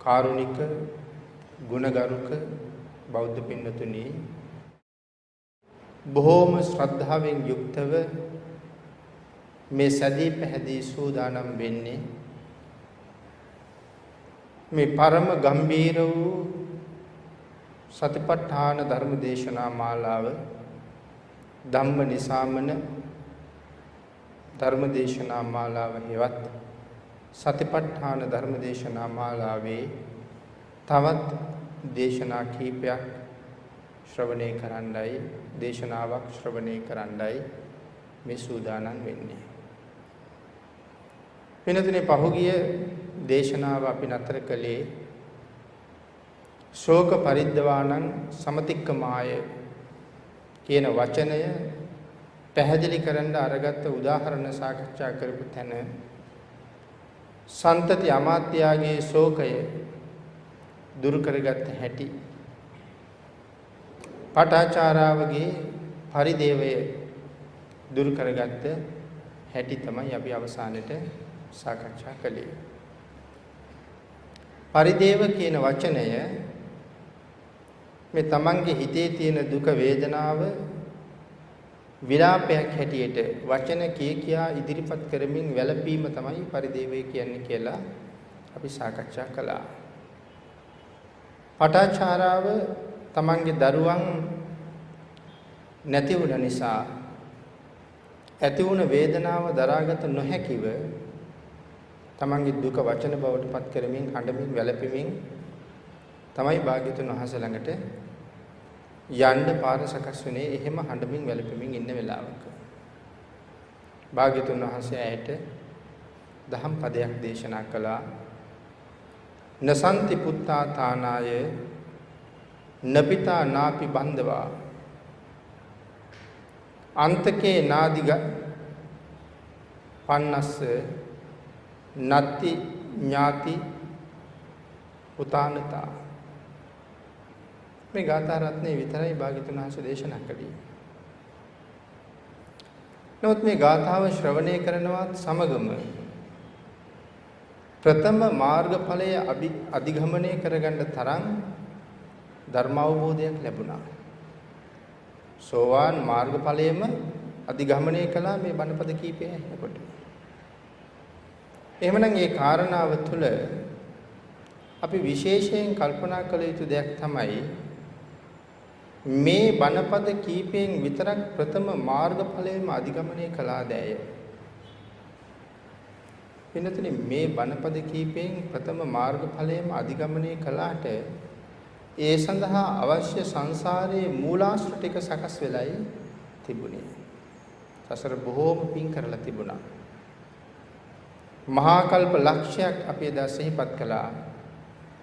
කාරුණික ගුණගරුක බෞද්ධ පින්නතුනි බොහෝම ශ්‍රද්ධාවෙන් යුක්තව මේ සැදී පැහැදී සූදානම් වෙන්නේ මේ පරම ගම්බීර වූ සතිපට්ඨාන ධර්ම දේශනා මාලාව ධම්ම නිසාමන ධර්ම දේශනා මාලාව හේවත් සතිපට්ඨාන ධර්ම දේශනා මාලාවේ තවත් දේශනා කීපයක් ශ්‍රවණය කරන්නයි දේශනාවක් ශ්‍රවණය කරන්නයි මේ සූදානම් වෙන්නේ. වෙනතුනේ පහුගිය දේශනාව අපි නතර කළේ ශෝක පරිද්දවාණං සමතික්කමාය කියන වචනය පැහැදිලි කරන්න අරගත්ත උදාහරණ සාකච්ඡා කරපු තැන සන්තති අමාත්‍යාගේ ශෝකය දුරු කරගත්ත හැටි පටාචාරාවගේ පරිදේවය දුරු කරගත්ත හැටි තමයි අපි අවසානයේ සාකච්ඡා කළේ. පරිදේව කියන වචනය මේ තමන්ගේ හිතේ තියෙන දුක වේදනාව විලාපයක් හැටියට වචන කියා ඉදිරිපත් කරමින් වැළපීම තමයි පරිදේවය කියන්නේ කියලා අපි සාකච්ඡා කළා. පටාචාරාව තමන්ගේ දරුවන් නැති වුණ නිසා ඇති වුණ වේදනාව දරාගත නොහැකිව තමන්ගේ දුක වචන බවට පත් කරමින් හඬමින් වැළපෙමින් තමයි භාග්‍යතුන් වහන්සේ ළඟට යන්න පාර සකස් වුණේ. එහෙම හඬමින් වැළපෙමින් ඉන්න වෙලාවක භාග්‍යතුන් වහන්සේ ඇයට දහම් පදයක් දේශනා කළා. නසන්ති පුත්තා තානාය නපිතා නාපි බන්දවා අන්තකේ නාදිග පන්නස්ස නත්ති ඥාති උතානතා. මේ ගාථා රත්නේ විතරයි භාග්‍යතුන් වහන්සේ දේශනා කළේ. නමුත් මේ ගාථාව ශ්‍රවණය කරනවත් සමගම ප්‍රථම මාර්ගඵලය අධිගමනය කරගන්න තරම් ධර්ම අවබෝධයක් ලැබුණා. සෝවාන් මාර්ගඵලයේම අධිගමනය කළා මේ බණපද කීපය ඇහෙනකොට. එහෙමනම් මේ කාරණාව තුළ අපි විශේෂයෙන් කල්පනා කළ යුතු දෙයක් තමයි මේ බණපද කීපයෙන් විතරක් ප්‍රථම මාර්ගඵලයේම අධිගමනය කළාදැය. වෙනතුනේ මේ බණපද කීපයෙන් ප්‍රථම මාර්ගඵලයේම අධිගමනය කළාට ඒ සඳහා අවශ්‍ය සංසාරයේ මූලාශ්‍ර ටික සකස් වෙලයි තිබුණේ. සසර බොහෝම පින් කරලා තිබුණා. මහා කල්ප ලක්ෂයක් අපි එදා සිහිපත් කළා.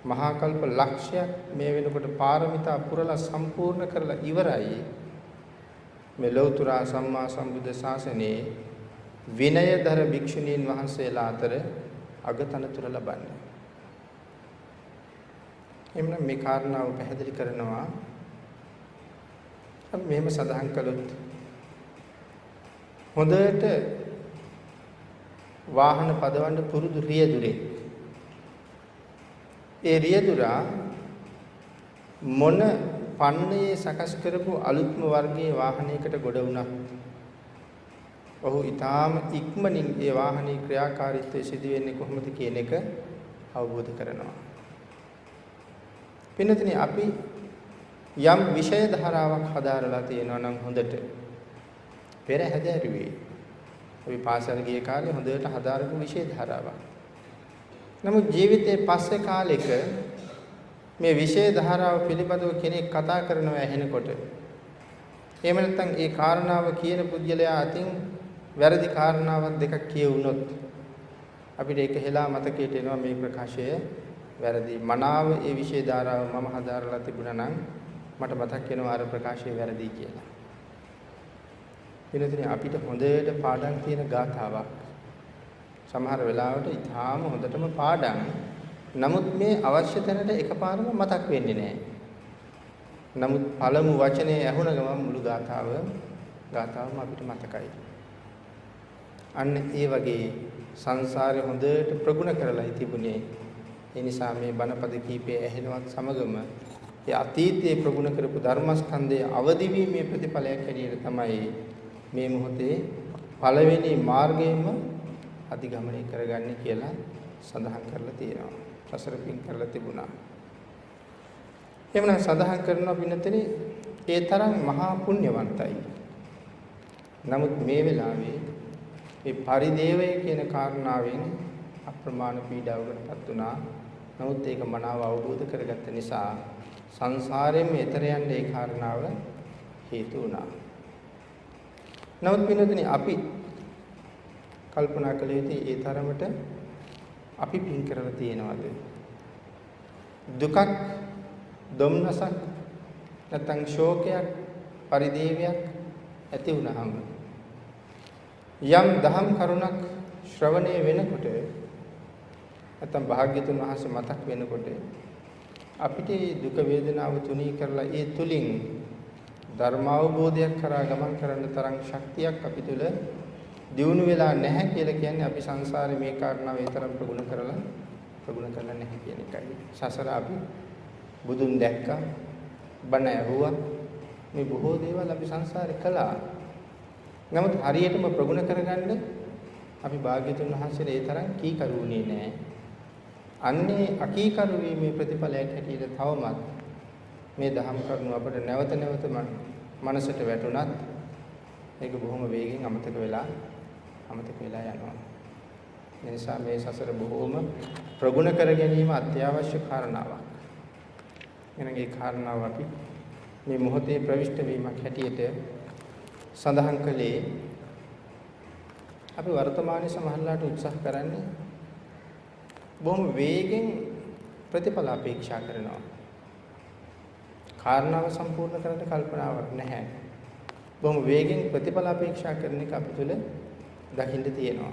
මහා කල්ප ලක්ෂයක් මේ වෙනකොට පාරමිතා පුරලා සම්පූර්ණ කරලා ඉවරයි. මේ ලෞතර සම්මා සම්බුද්ධ ශාසනයේ විනයධර භික්ෂුණීන් වහන්සේලා අතර අගතනතුර ලබන්නේ. එම්නම් මේ කාරණාව පැහැදිලි කරනවා. අපි මෙහෙම සඳහන් කළොත් හොඳට වාහන පදවන්න පුරුදු රියදුරේ ඒ රියදුරා මොන පන්නයේ සකස් කරපු අලුත්ම වර්ගයේ වාහනයකට ගොඩ වුණත් ඔහු ඊටාම ඉක්මනින් ඒ වාහනේ ක්‍රියාකාරීත්වය සිදු වෙන්නේ කොහොමද කියන එක අවබෝධ කරනවා. පින්නතනේ අපි යම් විෂය ධාරාවක් හදාරලා තියෙනවා නම් හොඳට පෙර හැදෑරුවේ. අපි පාසල් ගිය කාලේ හොඳට හදාරපු විෂය ධාරාවක්. නමුත් ජීවිතේ පස්සේ කාලෙක මේ විෂය ධාරාව පිළිබඳව කෙනෙක් කතා කරනවා ඇහෙනකොට එහෙම නැත්නම් ඒ කාරණාව කියන පුද්ගලයා අතින් වැරදි කාරණාවක් දෙකක් කියවුනොත් අපිට ඒක හෙලා මතකයට එනවා මේ ප්‍රකාශය වැරදි. මනාව ඒ විෂය ධාරාව මම හදාරලා තිබුණා නම් මට මතක් වෙනවා අර ප්‍රකාශය වැරදි කියලා. එනතුනේ අපිට හොඳට පාඩම් තියෙන ගාථාවක්. සමහර වෙලාවට ඊටාම හොඳටම පාඩම්. නමුත් මේ අවශ්‍ය තැනට එකපාරම මතක් වෙන්නේ නැහැ. නමුත් පළමු වචනේ ඇහුණ ගමන් මුළු ගාථාවම අපිට මතකයි. අන්න ඒ වගේ සංසාරේ හොඳට ප්‍රගුණ කරලා තිබුණේ ඒ නිසා මේ බණපද කීපය ඇහෙනවත් සමගම ඒ අතීතයේ ප්‍රගුණ කරපු ධර්මස්කන්ධයේ අවදි වීමේ ප්‍රතිඵලයක් හැටියට තමයි මේ මොහොතේ පළවෙනි මාර්ගයෙන්ම අධිගමනය කරගන්නේ කියලා සඳහන් කරලා තියෙනවා. සසර පින් කරලා තිබුණා. එhmenan සඳහන් කරනවා පින්නතේ ඒ තරම් මහා පුණ්‍යවන්තයි. නමුත් මේ වෙලාවේ මේ පරිදේවය කියන කාරණාවෙන් අප්‍රමාණ පීඩාවකටපත් වුණා. නමුත් ඒක මනාව අවබෝධ කරගත්ත නිසා සංසාරයෙන් එතර යන්න ඒ කාරණාව හේතු වුණා. නමුත් පින්නතේ අපි කල්පනා කළ යුතු ඒ තරමට අපි පින් කරලා තියෙනවද? දුකක්, දුම්නසක්, නැත්නම් ශෝකයක්, පරිදේවයක් ඇති වුණාම යම් දහම් කරුණක් ශ්‍රවණය වෙනකොට නැත්නම් භාග්‍යතුන් වහන්සේ මතක් වෙනකොට අපිට දුක වේදනාව තුනී කරලා ඒ තුලින් ධර්ම අවබෝධයක් කරා ගමන් කරන්න තරම් ශක්තියක් අපි තුල දියුණු වෙලා නැහැ කියලා කියන්නේ අපි සංසාරේ මේ කාරණාව ඒ තරම් ප්‍රගුණ කරලා නැහැ කියන එකයි. සසර අපි බුදුන් දැක්කා, බණ ඇහුවා, මේ බොහෝ දේවල් අපි සංසාරේ කළා. නමුත් හරියටම ප්‍රගුණ කරගන්න අපි භාග්‍යතුන් වහන්සේට ඒ තරම් කීකරුුනේ නැහැ. අන්නේ අකීකරු වීමේ ප්‍රතිඵලයක් හැටියට තවමත් මේ දහම් කරුණු අපිට නැවත නැවත මනසට වැටුණත් ඒක බොහොම වේගෙන් අමතක වෙලා යනවා. ඒ නිසා මේ සසර බොහොම ප්‍රගුණ කර ගැනීම අත්‍යවශ්‍ය කාරණාවක්. එනගේ ඒ කාරණාව අපි මේ මොහොතේ ප්‍රවිෂ්ඨ වීමක් හැටියට සඳහන් කළේ. අපි වර්තමානයේ සමහරලාට උත්සාහ කරන්නේ බොහොම වේගෙන් ප්‍රතිඵල අපේක්ෂා කරනවා. කාරණාව සම්පූර්ණ කරන්න කල්පනාවක් නැහැ. බොහොම වේගෙන් ප්‍රතිඵල අපේක්ෂා කරන එක අපි තුළ දකින්න තියෙනවා.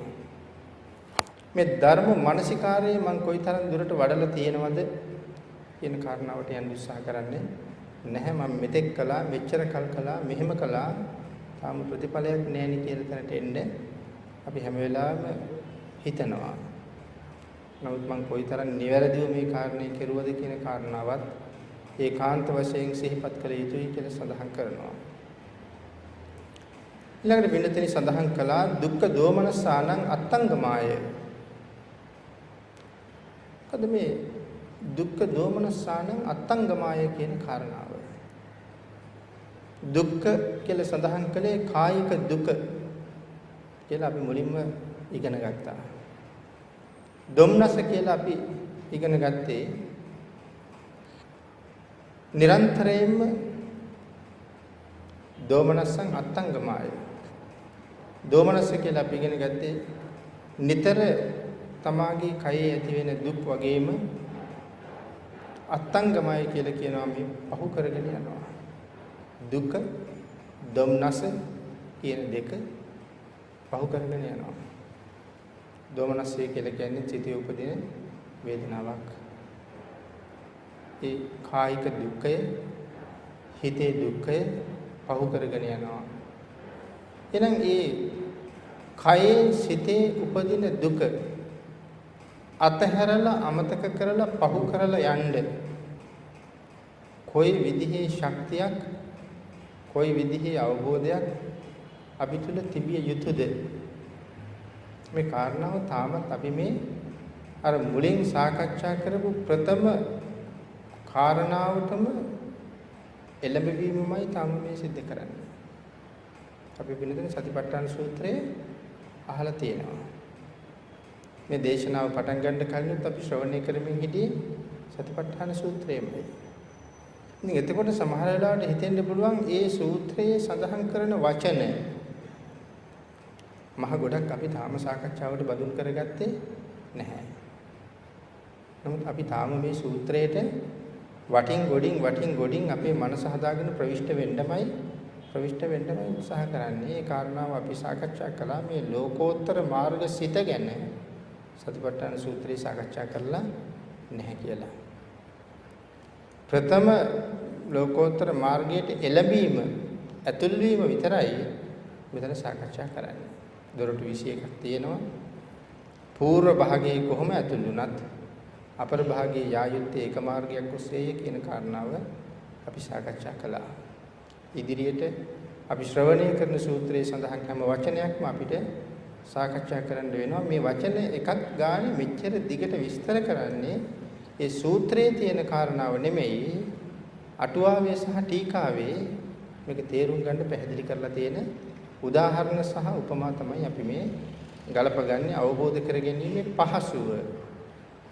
මේ ධර්ම මානසිකාරයේ මම කොයිතරම් දුරට වඩලා තියෙනවද කියන කාරණාවට යන්න උත්සාහ කරන්නේ නැහැ. මම මෙතෙක් කළා, මෙච්චර කල් කළා, මෙහෙම කළා, තාම ප්‍රතිඵලයක් නැහැ නේ කියලා තැනට එන්න අපි හැම වෙලාවෙම හිතනවා. නමුත් මම කොයිතරම් නිවැරදිව මේ කාරණේ කෙරුවද කියන කාරණාවත් ඒකාන්ත වශයෙන් සිහිපත් කළ යුතුයි කියලා සඳහන් කරනවා. ඊළඟට බින්දතේ සඳහන් කළා දුක්ඛ දෝමනසානං අත්තංගමාය. මොකද මේ දුක්ඛ දෝමනසානං අත්තංගමාය කියන කාරණාව? දුක්ඛ කියලා සඳහන් කළේ කායික දුක කියලා අපි මුලින්ම ඉගෙන ගත්තා. දොම්නස කියලා අපි ඉගෙන ගත්තේ නිරන්තරයෙන්ම දෝමනස්සං අත්තංගමාය. දෝමනස්ස කියලා අපි ඉගෙන ගත්තේ නිතර තමාගේ කයේ ඇති වෙන දුක් වගේම අත්තංගමයි කියලා කියනවා මේ පහු කරගෙන යනවා. දුක, දොම්නස කියන දෙක පහු කරගෙන යනවා. දෝමනස්සය කියලා කියන්නේ චිතේ උපදින වේදනාවක්. ඒ කායික දුක්ඛය, හිතේ දුක්ඛය පහු කරගෙන යනවා. එහෙනම් ඒ කයේ සිතේ උපදින දුක අතහැරලා අමතක කරලා පහු කරලා යන්න කොයි විදිහේ ශක්තියක්, කොයි විදිහේ අවබෝධයක් අපි තුල තිබිය යුතුද? මේ කාරණාව තාමත් අපි මේ අර මුලින් සාකච්ඡා කරපු ප්‍රථම කාරණාවටම එළඹවීමමයි තාම මේ සිද්ධ කරන්නේ. අපි පිළිදෙන සතිපට්ඨාන සූත්‍රයේ අහලා තියෙනවා. මේ දේශනාව පටන් ගන්න කලින් අපි ශ්‍රවණය කරමින් හිටියේ සතිපට්ඨාන සූත්‍රයමයි. ඉතින් එතකොට සමහර වෙලාවට හිතෙන්න පුළුවන් ඒ සූත්‍රයේ සඳහන් කරන වචන මහ ගොඩක් අපි තාම සාකච්ඡාවට බඳුන් කරගත්තේ නැහැ. නමුත් අපි තාම මේ සූත්‍රයට වටින් ගොඩින් අපේ මනස හදාගෙන ප්‍රවිෂ්ඨ වෙන්නමයි උත්සාහ කරන්නේ. ඒ කාරණාව අපි සාකච්ඡා කළා මේ ලෝකෝත්තර මාර්ග සිත ගැන සතිපට්ඨාන සූත්‍රය සාකච්ඡා කරලා නැහැ කියලා. ප්‍රථම ලෝකෝත්තර මාර්ගයට එළඹීම, ඇතුල් වීම විතරයි මෙතන සාකච්ඡා කරන්නේ. දොරටු 21ක් තියෙනවා. పూర్ව භාගයේ කොහොම ඇතුල් වුණත් අපර භාගයේ යා යුත්තේ එක මාර්ගයක් ඔස්සේය කියන කාරණාව අපි සාකච්ඡා කළා. ඉදිරියට අපි ශ්‍රවණය කරන සූත්‍රයේ සඳහන් හැම වචනයක්ම අපිට සාකච්ඡා කරන්න වෙනවා. මේ වචන එකක් ගානේ මෙච්චර දිගට විස්තර කරන්නේ ඒ සූත්‍රයේ තියෙන කාරණාව නෙමෙයි, අටුවාවේ සහ ටීකාවේ මේක තේරුම් ගන්න පැහැදිලි කරලා තියෙන උදාහරණ සහ උපමා තමයි අපි මේ ගලපගන්නේ අවබෝධ කරගැනීමේ පහසුව.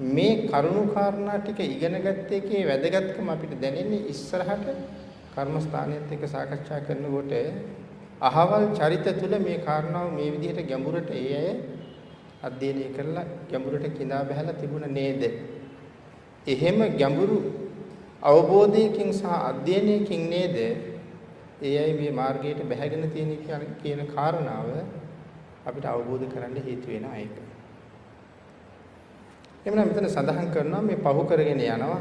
මේ කරුණු කාරණා ටික ඉගෙන ගත්ත එකේ වැදගත්කම අපිට දැනෙන්නේ ඉස්සරහට කර්මස්ථානයේත් එක්ක සාකච්ඡා කරනකොට අහවල් චරිත තුළ මේ කාරණාව මේ විදිහට ගැඹුරට ඒ අය අධ්‍යයනය කරලා ගැඹුරට කිඳා බහැලා තිබුණ නේද? එහෙම ගැඹුරු අවබෝධයකින් සහ අධ්‍යයනයකින් නේද ඒ අය මේ මාර්ගයට බැහැගෙන තියෙන කියන කාරණාව අපිට අවබෝධ කරගන්න හේතු වෙනවා ඒක. එhmenan මෙතන සඳහන් කරනවා මේ පහු කරගෙන යනවා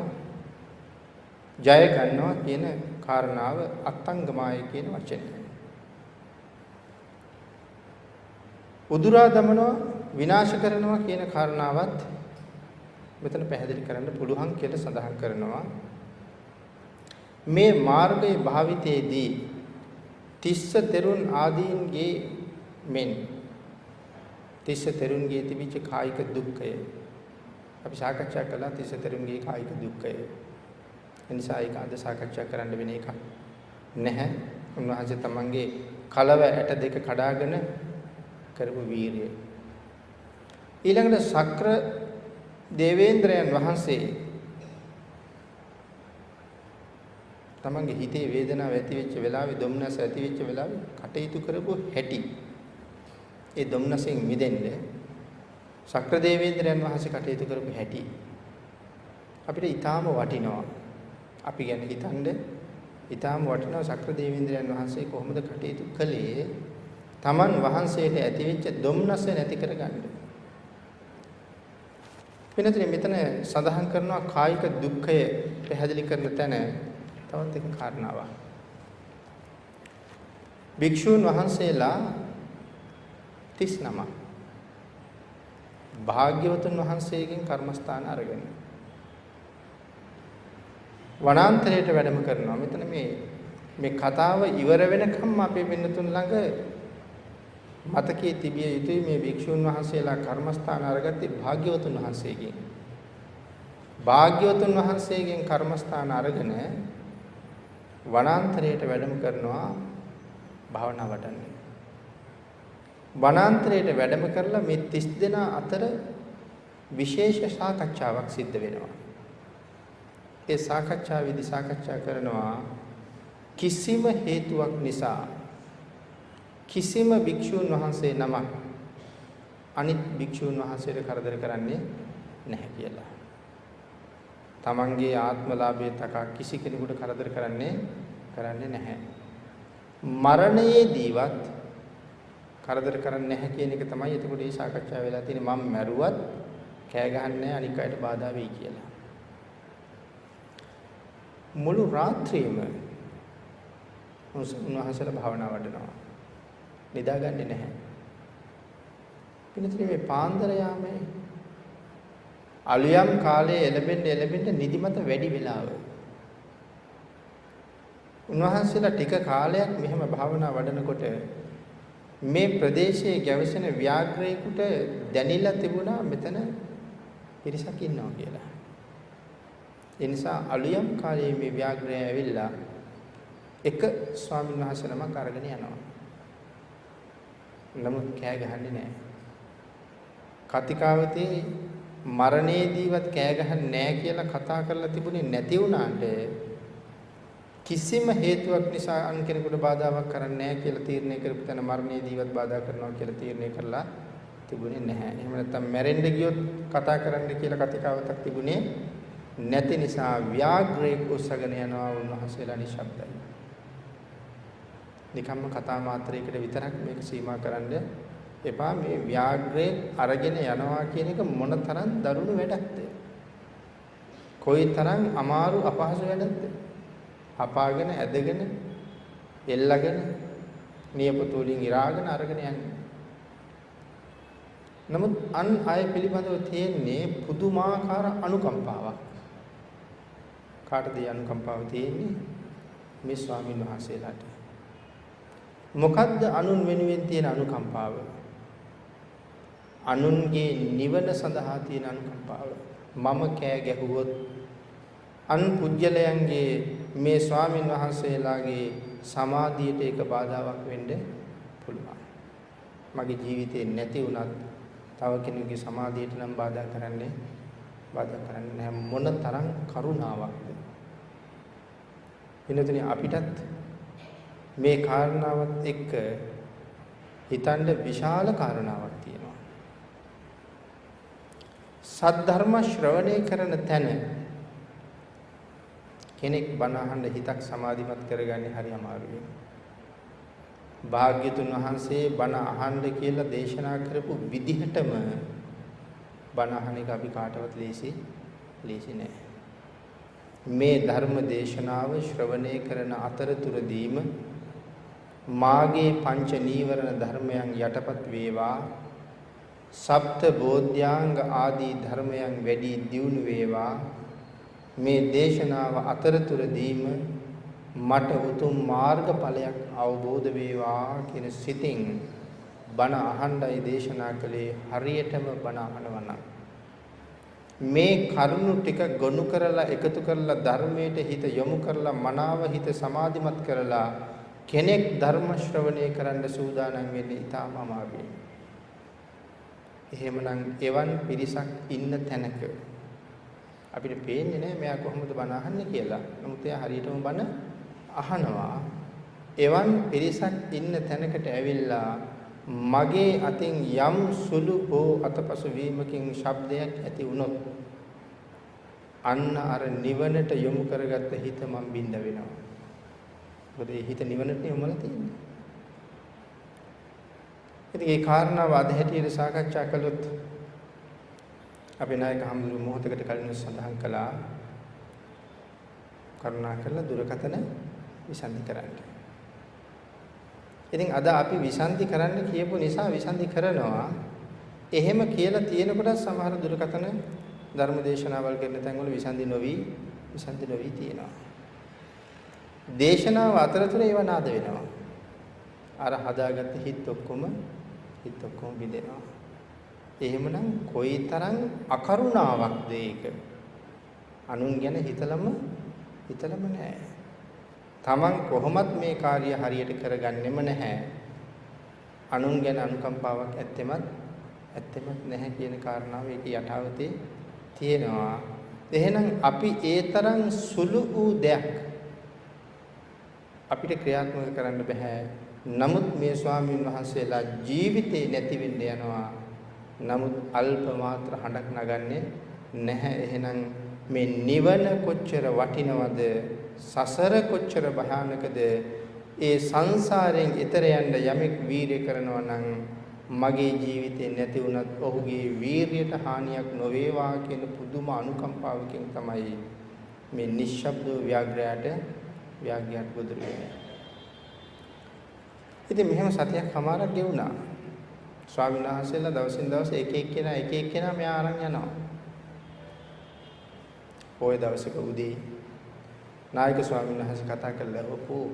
ජය ගන්නවා කියන කාරණාව අත්ංගමාය කියන වචනය. උදුරා දමනවා විනාශ කරනවා කියන කාරණාවත් මෙතන පැහැදිලි කරන්න පුළුවන් කියලා සඳහන් කරනවා. මේ මාර්ගයේ භාවිතයේදී තිස්ස තෙරුන් ආදීන්ගේ මෙන් තිස්ස තෙරුන්ගේ තිබිච්ච කායික දුක්ඛය අපි සාකච්ඡා කළා. තිස්ස තෙරුන්ගේ කායික දුක්ඛය එනිසා ඒක අද සාකච්ඡා කරන්න වෙන එකක් නැහැ. උන්වහන්සේ තමන්ගේ කලව ඇට දෙක කඩාගෙන කරපු වීරිය. ඊළඟට ශක්‍ර දේවේන්ද්‍රයන් වහන්සේ තමන්ගේ හිතේ වේදනාව ඇති වෙච්ච වෙලාවේ, දුම්නස ඇති වෙච්ච වෙලාවේ කටයුතු කරපු හැටි, ඒ දුම්නසෙන් මිදෙන්න ශක්‍ර දේවේන්ද්‍රයන් වහන්සේ කටයුතු කරපු හැටි අපිට ඊටාම වටිනවා. අපි ගැන හිතනද ඊටාම වටිනවා ශක්‍ර දේවේන්ද්‍රයන් වහන්සේ කොහොමද කටයුතු කළේ තමන් වහන්සේට ඇතිවෙච්ච දුම්නස නැති කරගන්න. වෙනතන මෙතන සඳහන් කරනවා කායික දුක්ඛය පැහැදිලි කරන තැන තවත් එක කාරණාවක්. භික්ෂුන් වහන්සේලා 39 භාග්‍යවතුන් වහන්සේගෙන් කර්මස්ථාන අරගෙන වනාන්තරයට වැඩම කරනවා. මෙතන මේ කතාව ඉවර වෙනකම් අපේ වෙනතුන් ළඟ මතකයේ තිබිය යුතුයි මේ භික්ෂුන් වහන්සේලා කර්මස්ථාන අරගත්තේ භාග්‍යවතුන් වහන්සේගෙන්. භාග්‍යවතුන් වහන්සේගෙන් කර්මස්ථාන අරගෙන වනාන්තරයට වැඩම කරනවා භාවනා වඩන්න. වනාන්තරයට වැඩම කරලා මේ 30 දෙනා අතර විශේෂ සාකච්ඡාවක් සිද්ධ වෙනවා. ඒ සාකච්ඡාවේදී සාකච්ඡා කරනවා කිසිම හේතුවක් නිසා කිසිම භික්ෂුන් වහන්සේ නමක් අනිත් භික්ෂුන් වහන්සේට කරදර කරන්නේ නැහැ කියලා. තමන්ගේ ආත්මලාභයේ තකා කිසි කෙනෙකුට කරදර කරන්නේ නැහැ. මරණයේදීවත් කරදර කරන්නේ නැහැ කියන එක තමයි එතකොට මේ සාකච්ඡාව වෙලා තියෙන්නේ. මම මැරුවත් කෑ ගහන්නේ නැහැ අනික් අයට බාධා වෙයි කියලා. මුළු රාත්‍රියම උන්වහන්සේලා භාවනා වඩනවා. නිදාගන්නේ නැහැ. පිළිතුරේ මේ පාන්දර යාමේ අලුයම් කාලයේ එළබෙන්න නිදිමත වැඩි වෙලාව. උන්වහන්සේලා ටික කාලයක් මෙහෙම භාවනා වඩනකොට මේ ප්‍රදේශයේ ගැවසෙන ව්‍යාග්‍රේකට දැනිලා තිබුණා මෙතන පිරිසක් ඉන්නවා කියලා. ඒ නිසා අලුයම් කාලයේ මේ ව්‍යාග්‍රය ඇවිල්ලා එක ස්වාමීන් වහන්සේ නමක් අරගෙන යනවා. නමුත් කෑ ගහන්නේ නැහැ. කතිකාවතේ මරණයේදීවත් කෑ ගහන්නේ නැහැ කියලා කතා කරලා තිබුණේ නැති වුණාට කිසිම හේතුවක් නිසා අන් කෙනෙකුට බාධාවක් කරන්නේ නැහැ කියලා තීරණය කරපු තැන මරණයේදීවත් බාධා කරනවා කියලා තීරණය කරලා තිබුණේ නැහැ. එහෙම නැත්නම් මැරෙන්න ගියොත් කතා කරන්න කියලා කතිකාවතක් තිබුණේ නැති නිසා ව්‍යාග්‍රේ උස්සගෙන යනවා උන්වහන්සේලා නිශ්ශබ්දයි. නිකම්ම කතා මාත්‍රයකට විතරක් මේක සීමා කරන්න එපා. මේ ව්‍යාග්‍රේ අරගෙන යනවා කියන එක මොනතරම් දරුණු වැඩක්ද? කොයිතරම් අමාරු අපහසු වැඩක්ද? අපාගෙන ඇදගෙන එල්ලගෙන නියපොතු වලින් ඉරාගෙන අරගෙන යන්නේ. නමුත් අන් අය පිළිබඳව තියෙන්නේ පුදුමාකාර අනුකම්පාවක්. කාටද අනුකම්පාව තියෙන්නේ? මේ ස්වාමීන් වහන්සේලාට. මොකද්ද අනුන් වෙනුවෙන් තියෙන අනුකම්පාව? අනුන්ගේ නිවන සඳහා තියෙන අනුකම්පාව. මම කෑ ගැහුවොත් අන් පුජ්‍යලයන්ගේ මේ ස්වාමීන් වහන්සේලාගේ සමාධියට ඒක බාධාවක් වෙන්න පුළුවන්. මගේ ජීවිතේ නැති වුණත් තව කෙනෙකුගේ සමාධියට නම් බාධා කරන්නේ නැහැ. මොන තරම් කරුණාවක්ද. වෙනතුනි අපිටත් මේ කාරණාවත් එක්ක හිතන්න විශාල කාරණාවක් තියෙනවා. සද්ධර්ම ශ්‍රවණය කරන තැන කෙනෙක් බණ අහන්න හිතක් සමාධිමත් කරගන්නේ හරි අමාරුයි. භාග්‍යතුන් වහන්සේ බණ අහන්න කියලා දේශනා කරපු විදිහටම බණ අහන එක අපි කාටවත් ලේසි නෑ. මේ ධර්ම දේශනාව ශ්‍රවණය කරන අතරතුරදීම මාගේ පංච නීවරණ ධර්මයන් යටපත් වේවා, සප්ත බෝධ්‍යාංග ආදී ධර්මයන් වැඩි දියුණු වේවා. මේ දේශනාව අතරතුරදීම මට උතුම් මාර්ගඵලයක් අවබෝධ වේවා කියන සිතින් බණ අහන්නයි දේශනා කළේ. හරියටම බණ අහනවා මේ කරුණු ටික ගොනු කරලා එකතු කරලා ධර්මයට හිත යොමු කරලා මනාව හිත සමාධිමත් කරලා කෙනෙක් ධර්ම ශ්‍රවණය කරන්න සූදානම් වෙන්නේ ඊටම අමාරුයි. එහෙමනම් එවන් පිරිසක් ඉන්න තැනක අපිට පේන්නේ නැහැ මෙයා කොහොමද බණ අහන්නේ කියලා. නමුත් එයා හරියටම බණ අහනවා. එවන් පිරිසක් ඉන්න තැනකට ඇවිල්ලා මගේ අතින් යම් සුළු හෝ අතපසු වීමකින් ශබ්දයක් ඇති වුණොත් අන්න අර නිවනට යොමු කරගත්ත හිත මම බින්ද වෙනවා. මොකද ඒ හිත නිවනට යොමුලා තියෙන්නේ. ඉතින් ඒ කාරණාව අද හැටියට සාකච්ඡා කළොත් අපේ නායක හඳුරු මොහොතකට කලින් සඳහන් කළා කරුණා කරලා දුරකථන විසන්ධි කරන්න. ඉතින් අද අපි විසන්ධි කරන්න කියපු නිසා විසන්ධි කරනවා. එහෙම කියලා තියෙනකොට සමහර දුරකථන ධර්මදේශනාවල් කරන තැන්වල විසන්ධි නොවි තියෙනවා. දේශනාව අතරතුර ඒව නාද වෙනවා. අර හදාගත්ත හිත ඔක්කොම බිඳෙනවා. එහෙමනම් කොයිතරම් අකරුණාවක්ද ඒක? අනුන් ගැන හිතලම නැහැ. Taman කොහොමත් මේ කාර්ය හරියට කරගන්නෙම නැහැ. අනුන් ගැන අනුකම්පාවක් ඇත්තෙමත් නැහැ කියන කාරණාව ඒකේ යථාර්ථයේ තියෙනවා. එහෙනම් අපි ඒ තරම් සුළු වූ දෙයක් අපිට ක්‍රියාත්මක කරන්න බෑ. නමුත් මේ ස්වාමීන් වහන්සේලා ජීවිතේ නැති වෙන්න යනවා. නමුත් අල්ප මාත්‍ර හඬක් නගන්නේ නැහැ. එහෙනම් මේ නිවන කොච්චර වටිනවද? සසර කොච්චර භයානකද? ඒ සංසාරයෙන් එතර යන්න යමෙක් වීරිය කරනවා නම් මගේ ජීවිතේ නැති වුණත් ඔහුගේ වීරියට හානියක් නොවේවා කියන පුදුම අනුකම්පාවකින් තමයි මේ නිශ්ශබ්ද ව්‍යාග්‍රයට ගොදුරු වෙන්නේ. ඉතින් මෙහෙම සතියක් හමාරක් ගෙවුණා. ස්වාමීන් වහන්සේලා දවසින් දවස එක එක්කෙනා මෙයා අරන් යනවා. ওই දවසක උදේ නායක ස්වාමීන් වහන්සේ කතා කළා ඔපෝ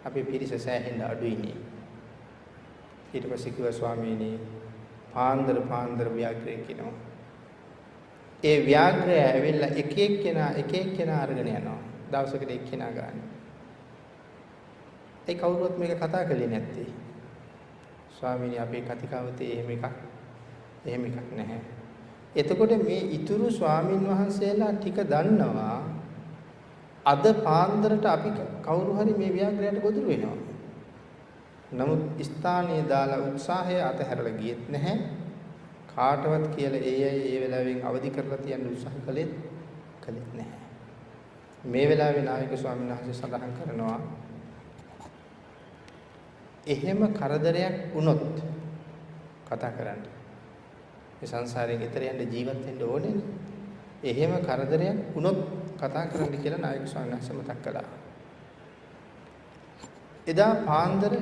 අපේ පිරිස සෑහෙන්න අඩුයිනේ. ඊට පස්සේ කිව්වා ස්වාමීනි පාන්දර ව්‍යාග්‍රය කියනවා. ඒ ව්‍යාග්‍රය ඇවිල්ලා එක එක්කෙනා අරගෙන යනවා. දවසකට එක්කෙනා ගන්න. ඒ කවුරුවත් මේක කතා කළේ නැත්තේ. ස්වාමීනි අපේ කතිකාවතේ එහෙම එකක් නැහැ. එතකොට මේ ඉතුරු ස්වාමින් වහන්සේලා ටික දන්නවා අද පාන්දරට අපි කවුරු හරි මේ ව්‍යාග්‍රයට ගොදුරු වෙනවා. නමුත් ස්ථානීය දාලා උත්සාහය අතහැරලා ගියෙත් නැහැ. කාටවත් කියලා ඒ වෙලාවෙන් අවදි කරලා තියන්න උත්සාහ කළෙත් නැහැ. මේ වෙලාවේ නායක ස්වාමීන් වහන්සේ සඳහන් කරනවා එහෙම කරදරයක් වුණොත් කතා කරන්න. මේ සංසාරයෙන් ඈතර යන්න ජීවත් වෙන්න ඕනේනේ. එහෙම කරදරයක් වුණොත් කතා කරන්න කියලා නායක ස්වාමීන් වහන්සේ මතක් කළා. එදා පාන්දර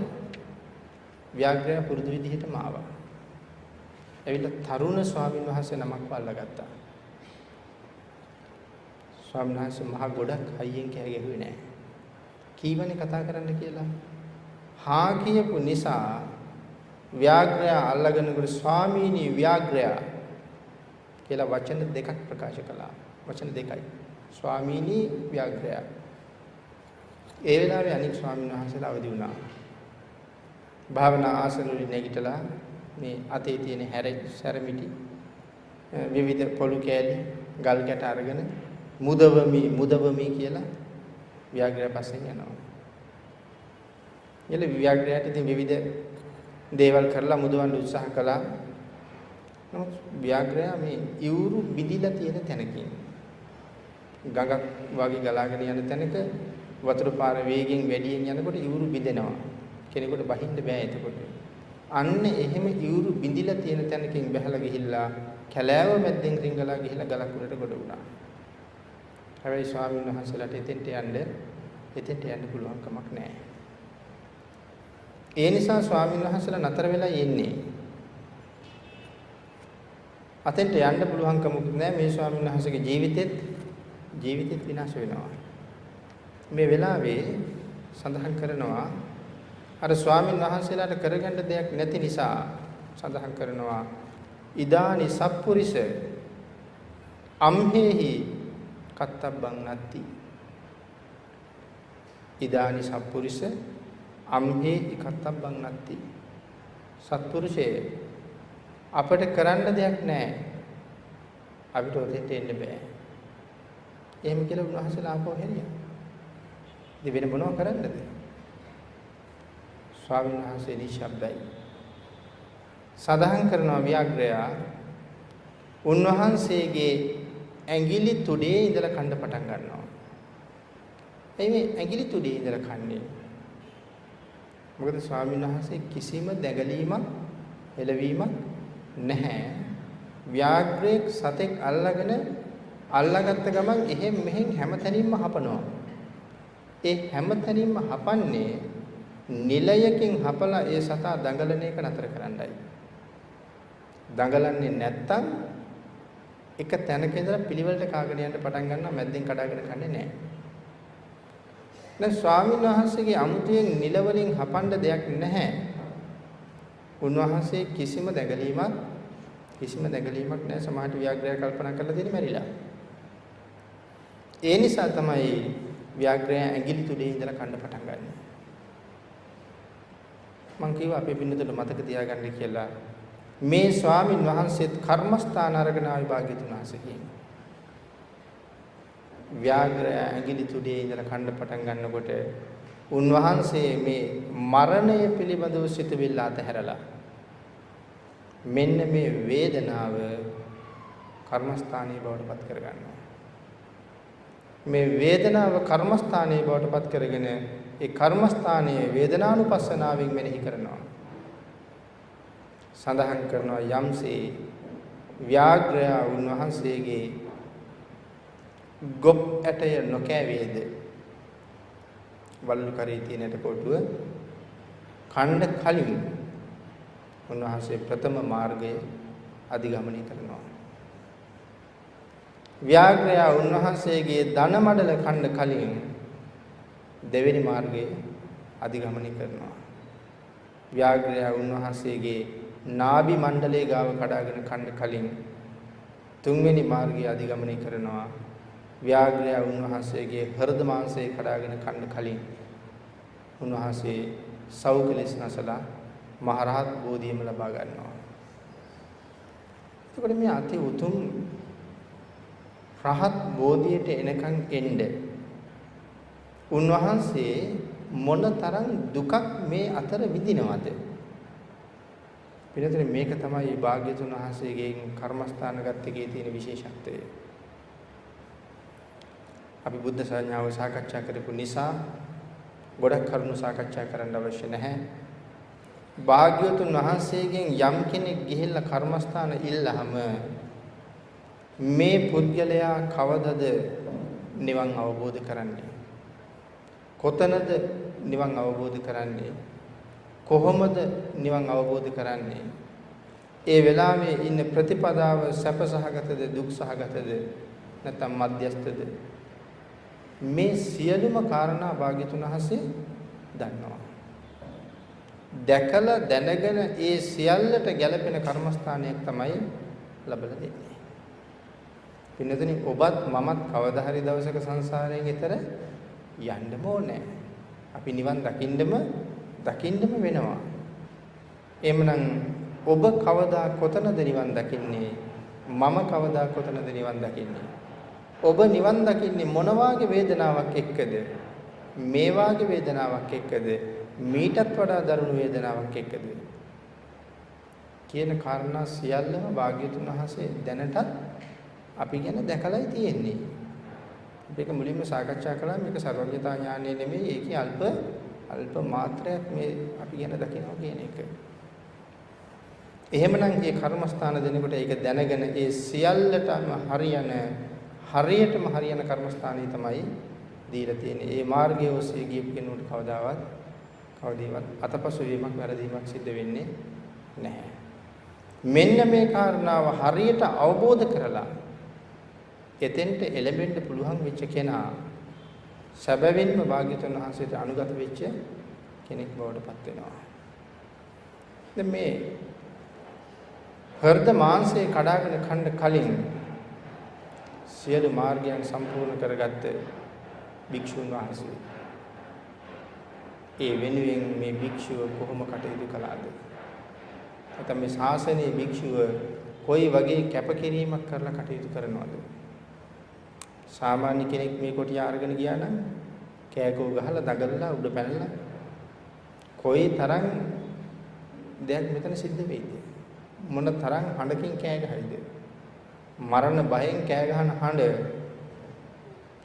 ව්‍යාග්‍රය පුරුදු විදිහටම ආවා. ඇවිල්ලා තරුණ ස්වාමීන් වහන්සේ නමක් අල්ලගත්තා. ස්වාමීන් වහන්සේ මහ ගොඩක් හයියෙන් කෑ ගැහුවේ නෑ. කීවනේ කතා කරන්න කියලා. හා කියපු නිසා ව්‍යාග්‍රය අල්ලගෙනගොඩ ස්වාමීනි ව්‍යාග්‍රය කියලා වචන දෙකක් ප්‍රකාශ කළා. වචන දෙකයි. ස්වාමීනි ව්‍යාග්‍රය. ඒ වෙලාවේ අනික් ස්වාමීන් වහන්සේලා අවදි වුණා. භාවනා ආසනවල නැගිටලා මේ අතේ තියෙන හැරමිටි විවිධ පොළු කෑලි ගල් ගැට අරගෙන මුදවමි කියලා ව්‍යාග්‍රය පස්සෙන් යනවා. ඊළ ව්‍යාග්‍රයට ඉතින් විවිධ දේවල් කරලා මුදවන්න උත්සාහ කළා. නමුත් ව්‍යාග්‍රය මේ ඉවුරු බිඳිලා තියෙන තැනකින් ගඟක් වගේ ගලාගෙන යන තැනක වතුර පාර වේගෙන් වැඩියෙන් යනකොට ඉවුරු බිඳෙනවා. කෙනෙකුට බහින්න බෑ එතකොට. අන්න එහෙම ඉවුරු බිඳිලා තියෙන තැනකින් බහලා ගිහිල්ලා කැලෑව මැද්දෙන් රිංගලා ගිහිල්ලා ගලක් උඩට ගොඩ වුණා. හැබැයි ස්වාමීන් වහන්සේලාට එතෙන්ට යන්න පුළුවන් කමක් නැහැ. ඒ නිසා ස්වාමීන් වහන්සේලා නතර වෙලා යන්නේ. අතෙන්ට යන්න පුළුවන් කමක් නැහැ. මේ ස්වාමීන් වහන්සේගේ ජීවිතෙත් විනාශ වෙනවා. මේ වෙලාවේ සඳහන් කරනවා අර ස්වාමීන් වහන්සේලාට කරගන්න දෙයක් නැති නිසා සඳහන් කරනවා ඉදානි සප්පුරිස අම්හෙහි කත්තබ්බං නත්ති. ඉදානි සප්පුරිස අම්හෙහි කත්තබ්බං නත්ති. සත්පුරුෂේ අපට කරන්න දෙයක් නැහැ. අපිට ඔතෙන්ට එන්න බෑ. එහෙම කියලා උන්වහන්සේලා ආපහු හැරියා. ඉතින් වෙන මොනව කරන්නද? ස්වාමීන් වහන්සේ නිශ්ශබ්දයි. සදාහන් කරනවා ව්‍යාග්‍රය උන්වහන්සේගේ ඇඟිලි තුඩේ ඉඳලා කන්න පටන් ගන්නවා. එයි මේ ඇඟිලි තුඩේ ඉඳලා කන්නේ. මොකද ස්වාමීන් වහන්සේ කිසිම දැගලීමක් එළවීමක් නැහැ. ව්‍යාග්‍රේ සතෙක් අල්ලාගත්ත ගමන් එහෙම් මෙහෙන් හැමතැනින්ම හපනවා. ඒ හැමතැනින්ම හපන්නේ නිලයකින් හපලා ඒ සතා දඟලන එක නතර කරන්නයි. දඟලන්නේ නැත්තම් එක තැනක ඉඳලා පිළිවෙලට කාගෙන යන්න පටන් ගන්නවා මැද්දෙන් කඩාගෙන කන්නේ නැහැ. දැන් ස්වාමීන් වහන්සේගේ අමුතුවෙන් නිල වලින් හපන්න දෙයක් නැහැ. උන්වහන්සේ කිසිම දැඟලීමක් නැහැ. සමාහට ව්‍යාග්‍රය කල්පනා කරලා තියෙන්නේ මැරිලා. ඒ නිසා තමයි ව්‍යාග්‍රය ඇඟිලි තුඩේ ඉඳලා කන්න පටන් ගන්නේ. මං කිව්වා අපේ බින්නතට මතක තියාගන්න කියලා. මේ ස්වාමින් වහන්සේත් කර්මස්ථාන අරගෙන ආවි භාග්‍යතුන් වහන්සේ කියන්නේ. ව්‍යාග්‍රය ඇඟිලි තුඩේ ඉඳලා කන්න පටන් ගන්නකොට උන්වහන්සේ මේ මරණය පිළිබඳව සිතවිල්ල අතහැරලා මෙන්න මේ වේදනාව කර්මස්ථානීය බවට පත් කරගන්නවා. මේ වේදනාව කර්මස්ථානීය බවට පත් කරගෙන ඒ කර්මස්ථානයේ වේදනානුපස්සනාවෙන් මෙනෙහි කරනවා. සඳහන් කරනවා යම්සේ ව්‍යාග්‍රය උන්වහන්සේගේ ගොප් ඇටය නොකෑවේද වල්ලු කරේ තියෙනට කොටුව කණ්ඩ කලින් උන්වහන්සේ ප්‍රථම මාර්ගය අධිගමනය කරනවා. ව්‍යාග්‍රය උන්වහන්සේගේ ධන මඩල කණ්ඩ කලින් දෙවෙනි මාර්ගය අධිගමනය කරනවා. ව්‍යාග්‍රය උන්වහන්සේගේ නාභි මණ්ඩලයේ ගාව කඩාගෙන කණ්ඩ කලින් තුන්වෙනි මාර්ගය අධිගමනය කරනවා. ව්‍යාග්‍රය උන්වහන්සේගේ හෘද මාංශය කඩාගෙන කණ්ඩ කලින් උන්වහන්සේ සෞඛලස් නැසලා මහරහත් බෝධියම ලබා ගන්නවා. එතකොට මේ අති උතුම් රහත් බෝධියට එනකන් එන්න උන්වහන්සේ මොනතරම් දුකක් මේ අතර විඳිනවද? පිළිතුර මේක තමයි භාග්‍යතුන් වහන්සේගෙන් කර්මස්ථානගත එකේ තියෙන විශේෂත්වය. අපි බුද්ධ සංඥාව සාකච්ඡා කරපු නිසා ගොඩක් කරුණු සාකච්ඡා කරන්න අවශ්‍ය නැහැ. භාග්‍යවතුන් වහන්සේගෙන් යම් කෙනෙක් ගිහිල්ලා කර්මස්ථාන ඉල්ලහම මේ පුද්ගලයා කවදද නිවන් අවබෝධ කරන්නේ? කොතනද නිවන් අවබෝධ කරන්නේ? කොහොමද නිවන් අවබෝධ කරන්නේ? ඒ වෙලාවේ ඉන්න ප්‍රතිපදාව සැප සහගතද දුක් සහගතද නැත්නම් මධ්‍යස්ථද මේ සියලුම කාරණා භාග්‍යතුන් වහන්සේ දන්නවා. දැකලා දැනගෙන ඒ සියල්ලට ගැළපෙන කර්මස්ථානයක් තමයි ලැබලා දෙන්නේ. පින්නතනි ඔබත් මමත් කවදා හරි දවසක සංසාරයෙන් එතර යන්න ඕනේ. අපි නිවන් දකින්නම වෙනවා. එhmenan ඔබ කවදා කොතනද නිවන් දකින්නේ? මම කවදා කොතනද නිවන් දකින්නේ? ඔබ නිවන් දකින්නේ මොන වාගේ වේදනාවක් එක්කද? මේ වාගේ වේදනාවක් එක්කද? මීටත් වඩා දරුණු වේදනාවක් එක්කද? කියන කාරණා සියල්ලම භාග්‍යතුන් වහන්සේ දැනටත් අපි ගැන දැකලායි තියෙන්නේ. මේක මුලින්ම සාකච්ඡා කළා මේක සර්වඥතා ඥානය නෙමෙයි ඒකේ අල්ප මාත්‍රයක් මේ අපි ගැන දකිනවා කියන එක. එහෙමනම් මේ කර්මස්ථාන දෙනකොට ඒක දැනගෙන ඒ සියල්ලටම හරියටම හරියන කර්මස්ථානයි තමයි දීලා තියෙන්නේ. ඒ මාර්ගයේ ඔස්සේ ගියපු කෙනෙකුට කවදාවත් අතපසු වීමක් වැරදීමක් සිද්ධ වෙන්නේ නැහැ. මෙන්න මේ කාරණාව හරියට අවබෝධ කරලා එතෙන්ට එළඹෙන්න පුළුවන් වෙච්ච කෙනා සැබවින්ම භාග්‍යතුන් වහන්සේට අනුගත වෙච්ච කෙනෙක් බවට පත් වෙනවා. දැන් මේ හෘද මාංශය කඩාගෙන කන්න කලින් සියලු මාර්ගයන් සම්පූර්ණ කරගත්ත භික්ෂුන් වහන්සේ ඒ වෙනුවෙන් මේ භික්ෂුව කොහොම කටයුතු කළාද? නැත්නම් මේ ශාසනයේ භික්ෂුව කොයි වගේ කැපකිරීමක් කරලා කටයුතු කරනවද? සාමාන්‍ය කෙනෙක් මේ කොටිය අරගෙන ගියා නම් කෑකෝ ගහලා දඟලලා උඩ පැනලා කොයි තරම් දෙයක් මෙතන සිද්ධ වෙයිද? මොන තරම් හඬකින් කෑ ගහයිද? මරණ බයෙන් කෑ ගහන හඬ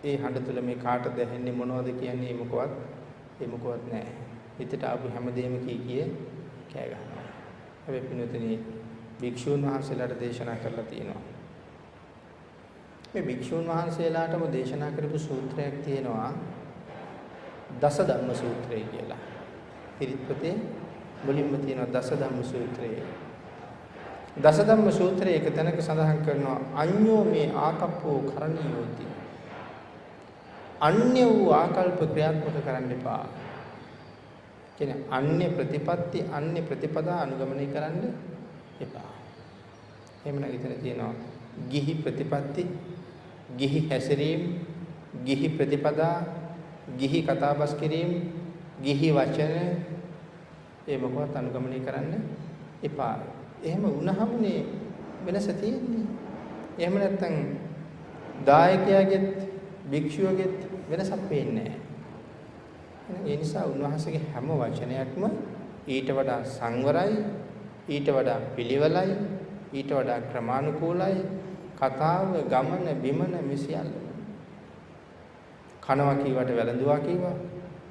ඒ හඬ තුල මේ කාටද ඇහෙන්නේ මොනවද කියන්නේ මොකවත් නැහැ. හිතට ආපු හැමදේම කී කෑ ගහනවා. හැබැයි පින්වතුනි භික්ෂුන් වහන්සේලාට දේශනා කරලා තියෙනවා. මේ භික්ෂුන් වහන්සේලාටම දේශනා කරපු සූත්‍රයක් තියෙනවා දස ධම්ම සූත්‍රය කියලා. පිරිත්පතේ මුලින්ම තියෙනවා දස ධම්ම සූත්‍රය. දස ධම්ම සූත්‍රයේ එක තැනක සඳහන් කරනවා අඤ්ඤෝ මේ ආකප්පෝ කරණීයෝති. අන්‍ය වූ ආකල්ප ක්‍රියාත්මක කරන්න එපා. කියන්නේ අන්‍ය ප්‍රතිපatti අන්‍ය ප්‍රතිපදා අනුගමනය කරන්න එපා. එහෙමනම් ඉතින් තියෙනවා ගිහි ප්‍රතිපatti, ගිහි හැසිරීම, ගිහි ප්‍රතිපදා, ගිහි කතාබස් කිරීම, ගිහි වචන ඒ මොකවත් අනුගමනය කරන්න එපා. එහෙම වුණාමනේ වෙනස තියෙන්නේ. එහෙම නැත්නම් දායකයාගෙත් භික්ෂුවගෙත් වෙනසක් පේන්නේ නැහැ. ඒ නිසා උන්වහන්සේගේ හැම වචනයක්ම ඊට වඩා සංවරයි, ඊට වඩා පිළිවෙලයි, ඊට වඩා ක්‍රමානුකූලයි. කතාව ගමන බිමන මිසියල්ල. කනවා කීවට වැළඳුවා කීවා,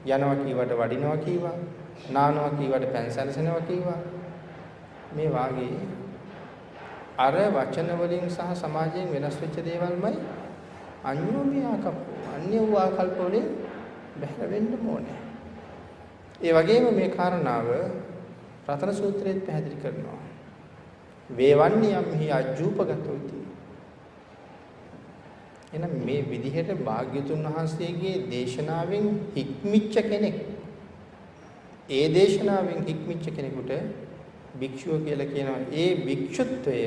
යනවා කීවට වඩිනවා කීවා, නානවා කීවට පැන්සල්සනවා කීවා. මේ වාගේ අර වචන වලින් සහ සමාජයෙන් වෙනස් වෙච්ච දේවල්මයි අන්‍යෝන්‍ය ආකල්ප අන්‍ය වූ ආකල්ප වලින් බැහැර වෙන්න ඕනේ. ඒ වගේම මේ කාරණාව රතන සූත්‍රයේත් පැහැදිලි කරනවා. වේවන්නේ යම්හි අජූපගතෝති. එහෙනම් මේ විදිහට භාග්‍යතුන් වහන්සේගේ දේශනාවෙන් හික්මිච්ච කෙනෙක් ඒ දේශනාවෙන් හික්මිච්ච කෙනෙකුට භික්ෂුව කියලා කියනවා. ඒ භික්ෂුත්වය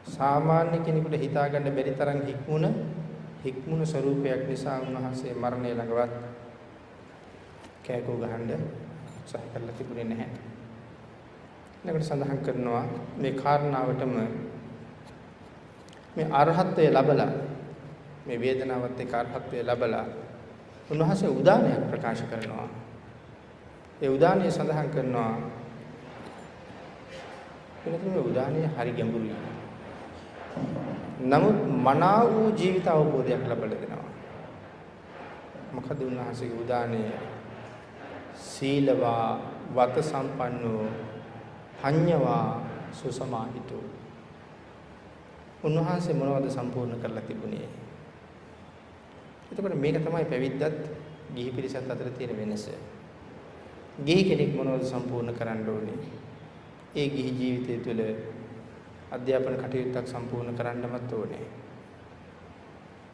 සාමාන්‍ය කෙනෙකුට හිතා ගන්න බැරි තරම් හික්මුණ ස්වરૂපයක් නිසා උන්වහන්සේ මරණය ළඟවත් කෑකෝ ගහන්න උත්සාහ කළා තිබුණේ නැහැ. ඊළඟට සඳහන් කරනවා මේ කාරණාවටම මේ අරහත්ත්වය ලැබලා මේ වේදනාවත් එක්ක අරහත්ත්වය ලැබලා උන්වහන්සේ උදානයක් ප්‍රකාශ කරනවා. ඒ උදානය සඳහන් කරනවා මේ උදානය හරි ගැඹුරුයි. නමුත් මනා වූ ජීවිත අවබෝධයක් ලබා දෙනවා. මොකද උන්වහන්සේගේ උදානය සීලවා වත සම්පන්නෝ පඤ්ඤවා සුසමාහිතෝ. උන්වහන්සේ මොනවද සම්පූර්ණ කරලා තිබුණේ? එතකොට මේක තමයි පැවිද්දත් ගිහි පිරිසත් අතර තියෙන වෙනස. ගිහි කෙනෙක් මොනවද සම්පූර්ණ කරන්න ඕනේ? ඒ ගිහි ජීවිතය තුළ අධ්‍යාපන කටයුත්තක් සම්පූර්ණ කරන්නමත් ඕනේ.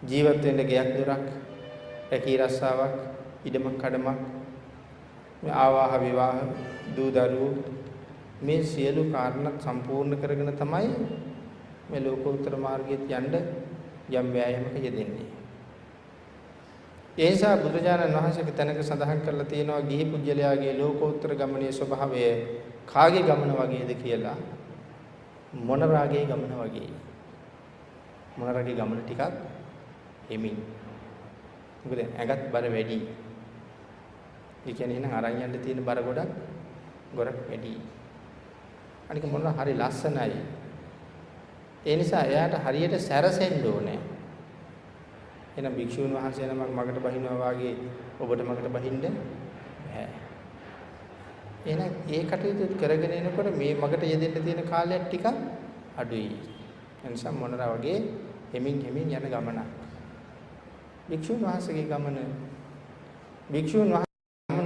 ජීවත් වෙන්න ගයක් දොරක්, රැකී රස්සාවක්, ඉඩමක් කඩමක්, මේ ආවාහ විවාහ, දූ දරුවෝ මේ සියලු කාරණා සම්පූර්ණ කරගෙන තමයි මේ ලෝකෝත්තර මාර්ගයට යන්න යම් වෑයමක යෙදෙන්නේ. ඒ නිසා බුදුරජාණන් වහන්සේගේ තැනක සඳහන් කරලා තියෙනවා ගිහි පුජ්‍යලයාගේ ලෝකෝත්තර ගමනේ ස්වභාවය කාගේ ගමන වගේද කියලා. මොන රාගයේ ගමන වගේ. මොන රාගයේ ගමන ටිකක් එමින්. මොකද ඇඟත් බර වැඩි. ඒ කියන්නේ එහෙනම් අරන් යන්න තියෙන බර ගොඩක් වැඩි. අනික මොනවා හරි ලස්සනයි. ඒ නිසා එයාට හරියට සැරසෙන්න ඕනේ. එහෙනම් භික්ෂුන් වහන්සේ නමක් මගට බහිනවා වාගේ ඔබට මගට බහින්න බෑ. එහෙනම් ඒ කටයුතු කරගෙන එනකොට මේ මගට යෙදෙන්න තියෙන කාලයක් ටිකක් අඩුයි. ඒ නිසා මොනවා වගේ හිමින් යන ගමනක්. භික්ෂුන් වහන්සේගේ ගමන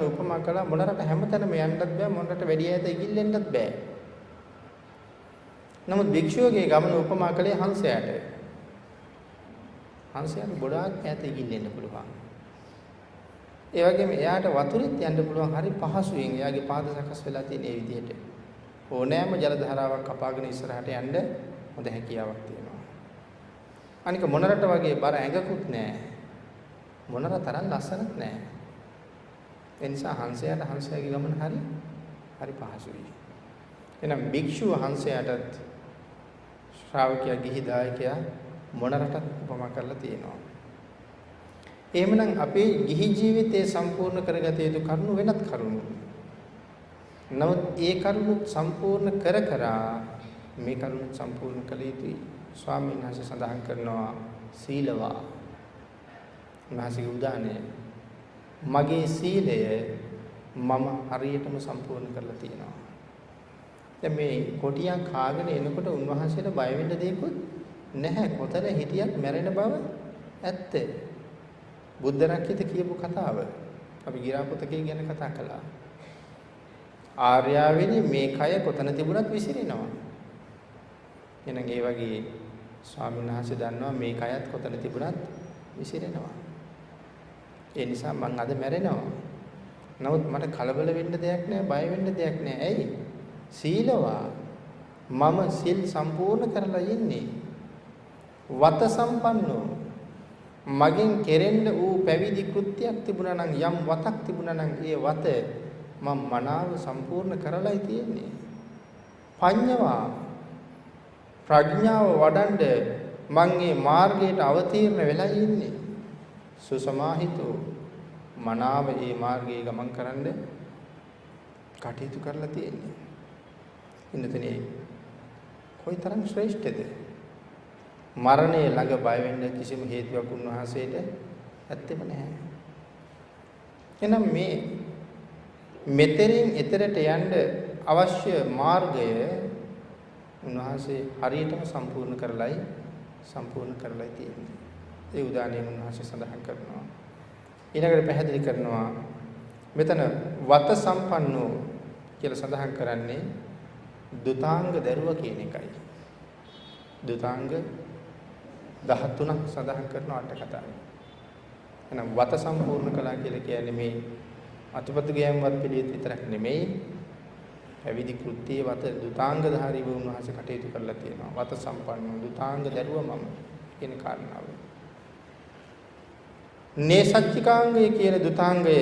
උපමා කළා මොනරට හැමතැනම යන්නත් බෑ මොනරට වැඩි ඈත ඉගිල්ලෙන්නත් බෑ. නමුත් භික්ෂුවගේ ගමන උපමා කළේ හංසයාට. හංසයාට ගොඩාක් ඈත ඉගිල්ලෙන්න පුළුවන්. ඒ වගේම එයාට වතුරෙත් යන්න පුළුවන් හරි පහසුවෙන්. එයාගේ පාද සකස් වෙලා තියෙන ඒ විදිහට. ඕනෑම ජල ධාරාවක් කපාගෙන ඉස්සරහට යන්න හොඳ හැකියාවක් තියෙනවා. අනික මොනරට වගේ බර ඇඟකුත් නැහැ. මොනර තරම් ලස්සනක් නැහැ. ඒ නිසා හංසයාගේ ගමන හරි පහසුයි. එහෙනම් භික්ෂුව හංසයාටත් ශ්‍රාවකයා ගිහි දායකයා මොනරටත් උපමා කරලා තියෙනවා. එහෙමනම් අපේ ගිහි ජීවිතය සම්පූර්ණ කරගත යුතු කරුණු වෙනත් කරුණු. නමුත් ඒ කරුණු සම්පූර්ණ කර මේ කරුණු සම්පූර්ණ කළ යුතුයි. ස්වාමීන් වහන්සේ සඳහන් කරනවා සීලවා. උන්වහන්සේගේ උදාහරණය මගේ සීලය මම හරියටම සම්පූර්ණ කරලා තියෙනවා. දැන් මේ කොටියක් කාගෙන එනකොට උන්වහන්සේට බය වෙන්න දෙයක්වත් නැහැ. කොතන හිටියත් මැරෙන බව ඇත්ත. බුද්ධ රක්කිත කියපු කතාව අපි ගිරාපොතකේ ගැන කතා කළා. ආර්යාවෙනි මේ කය කොතන තිබුණත් විසිරෙනවා. එහෙනම් ඒ වගේ ස්වාමීන් වහන්සේ දන්නවා මේ කයත් කොතන තිබුණත් විසිරෙනවා. ඒ නිසා මං අද මැරෙනවා. නමුත් මට කලබල වෙන්න දෙයක් නැහැ, බය වෙන්න දෙයක් නැහැ. ඇයි? සීලවා. මම සිල් සම්පූර්ණ කරලා ඉන්නේ. වත සම්පන්නෝ. මගෙන් කෙරෙන්න වූ පැවිදි කෘත්‍යයක් තිබුණා නම් යම් වතක් තිබුණා නම් ඒ වත මම මනාව සම්පූර්ණ කරලායි තියෙන්නේ. පඤ්ඤවා. ප්‍රඥාව වඩන්ඩ මං මේ මාර්ගයට අවතීර්ණ වෙලා ඉන්නේ. සුසමාහිතෝ මනාව මේ මාර්ගයේ ගමන් කරන්න කටයුතු කරලා තියෙන්නේ. ඉන්නතනේ කොයිතරම් ශ්‍රේෂ්ඨද? මරණය ළඟ බය වෙන්න කිසිම හේතුවක් උන්වහන්සේට ඇත්තෙම නැහැ. එහෙනම් මේ මෙතරින් එතරට යන්න අවශ්‍ය මාර්ගය උන්වහන්සේ හරියටම සම්පූර්ණ කරලයි තියෙන්නේ. ඒ උදාහරණය උන්වහන්සේ සඳහන් කරනවා. ඊළඟට පැහැදිලි කරනවා මෙතන වත සම්පන්නෝ කියලා සඳහන් කරන්නේ දුතාංග දරුව කියන එකයි. දුතාංග 13ක් සඳහන් කරන අට කතාවේ. එහෙනම් වත සම්පූර්ණ කළා කියලා කියන්නේ මේ අතුපතු ගෑම්වත් පිළිවෙත් විතරක් නෙමෙයි. පැවිදි කෘත්‍යයේ වත දුතාංගධාරී වූ උන්වහන්සේ කටයුතු කරලා තියෙනවා. වත සම්පන්න දුතාංග දරුව මම කියන කාරණාව. නේසච්චිකාංගය කියන දුතාංගය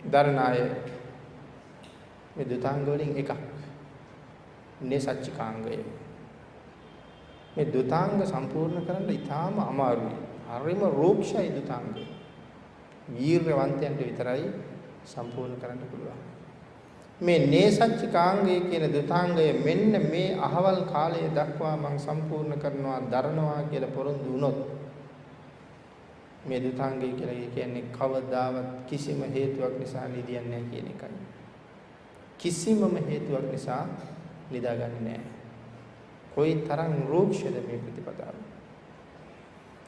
දරණ අය මේ දුතාංග වලින් එකක්. නේසච්චිකාංගය. මේ දුතාංග සම්පූර්ණ කරන්න ඉතාම අමාරුයි. හරිම රෝක්ෂයි දුතාංග. වීරවන්තයන්ට විතරයි සම්පූර්ණ කරන්න පුළුවන්. මේ නේසච්චිකාංගය කියන දුතාංගය මෙන්න මේ අහවල් කාලයේ දක්වා මම සම්පූර්ණ කරනවා දරනවා කියලා පොරොන්දු වුණොත් මේ දුතාංගය කියලා කියන්නේ කවදාවත් කිසිම හේතුවක් නිසා නිදියන්නේ නැහැ කියන එකයි. කිසිමම හේතුවක් නිසා නිදාගන්නේ නැහැ. කොයි තරම් රෝක්ෂද මේ ප්‍රතිපදාව.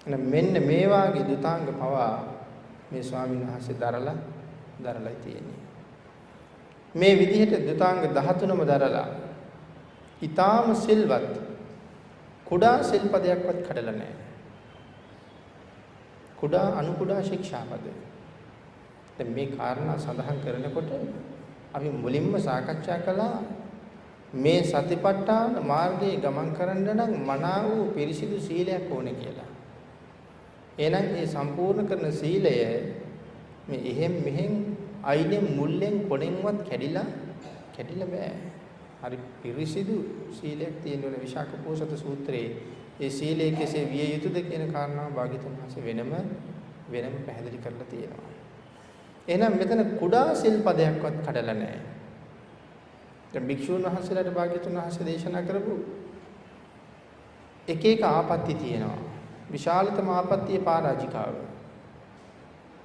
මෙන්න මේ වාගේ දුතාංග පවා මේ ස්වාමීන් වහන්සේ දරලා තියෙන්නේ. මේ විදිහට දුතාංග 13ම දරලා ඊටාම සිල්වත් කුඩා සිල්පදයක්වත් කඩලා නැහැ. කුඩා අනුකුඩා ශික්ෂාපද. දැන් මේ කාරණා සඳහන් කරනකොට අපි මුලින්ම සාකච්ඡා කළා මේ සතිපට්ඨාන මාර්ගයේ ගමන් කරන්න නම් මනාව වූ පිරිසිදු සීලයක් ඕනේ කියලා. එහෙනම් මේ සම්පූර්ණ කරන සීලය මේ එහෙම් මෙහෙන් අයිනෙන් මුල්ලෙන් කොණෙන්වත් කැඩිලා බෑ. හරි පිරිසිදු සීලයක් තියෙන ඕන විශාක පෝසත සූත්‍රයේ ඒ සීලය කෙසේ විය යුතුද කියන කාරණාව භාග්‍යතුන් වහන්සේ වෙනම පැහැදිලි කරලා තියෙනවා. එහෙනම් මෙතන කුඩා සිල්පදයක්වත් කඩලා නැහැ. දැන් භික්ෂුන් වහන්සේලාට භාග්‍යතුන් වහන්සේ දේශනා කරපු එක එක ආපත්‍ති තියෙනවා. විශාලතම ආපත්‍තිය පරාජිකාව.